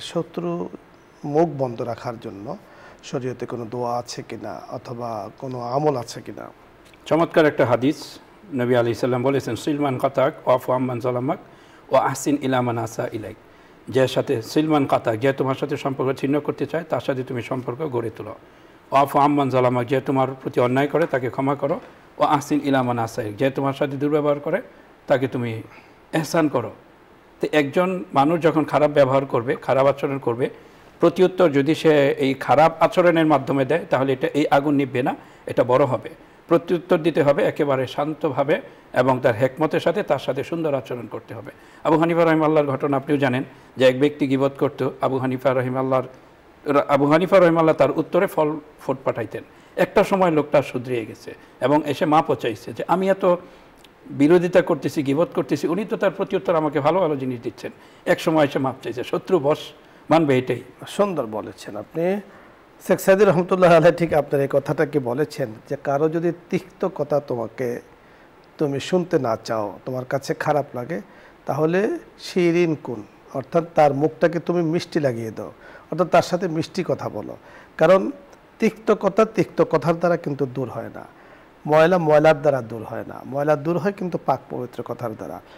শত্রু মুখ বন্ধ রাখার জন্য শরীয়তে কোনো দোয়া আছে কিনা অথবা কোনো আমল আছে কিনা? চমৎকার একটা হাদিস। নবী আলাইহিস সালাম বলেছেন, সিলমান কাতাক ওয়াফু আম্মান জালামাক ও আহসিন ইলা মান আসা ইলাইক। যে সাথে সিলমান কাতাক, যে তোমার সাথে সম্পর্ক ছিন্ন করতে চায় তার সাথে তুমি সম্পর্ক গড়ে তোলো। ওয়াফু আম্মান জালামাক, যে তোমার প্রতি অন্যায় করে তাকে ক্ষমা করো। ও আহসিন ইলা মান আসা ইলাইক, যে তোমার সাথে দুর্ব্যবহার করে তাকে তুমি এহসান করো। তো একজন মানুষ যখন খারাপ ব্যবহার করবে, খারাপ আচরণ করবে, প্রত্যুত্তর যদি সে এই খারাপ আচরণের মাধ্যমে দেয় তাহলে এটা এই আগুন নিভবে না, এটা বড় হবে। প্রত্যুত্তর দিতে হবে একেবারে শান্তভাবে এবং তার হেকমতের সাথে, তার সাথে সুন্দর আচরণ করতে হবে। আবু হানিফা রহিমাল্লাহর ঘটনা আপনিও জানেন যে এক ব্যক্তি গীবত করত। আবু হানিফা রহিমাল্লাহ তার উত্তরে ফল ফুট পাঠাইতেন। একটা সময় লোকটা শুধরিয়ে গেছে এবং এসে মাপও চাইছে যে আমি এত বিরোধিতা করতেছি, গীবত করতেছি, উনি তো তার প্রত্যুত্তর আমাকে ভালো ভালো জিনিস দিচ্ছেন। এক সময় এসে মাপ চাইছে, শত্রু বশ মানবে। এটাই সুন্দর বলেছেন আপনি শেখ সাইদুর রহমতুল্লাহ আলাইহি। ঠিক আপনার এই কথাটা কি বলেছেন যে কারো যদি তিক্ত কথা তুমি শুনতে না চাও, তোমার কাছে খারাপ লাগে, তাহলে শিরিন কুন, অর্থাৎ তার মুখটাকে তুমি মিষ্টি লাগিয়ে দাও, অর্থাৎ তার সাথে মিষ্টি কথা বলো। কারণ তিক্ত কথার দ্বারা কিন্তু দূর হয় না, ময়লার দ্বারা দূর হয় না, ময়লা দূর হয় কিন্তু পাক পবিত্র কথার দ্বারা।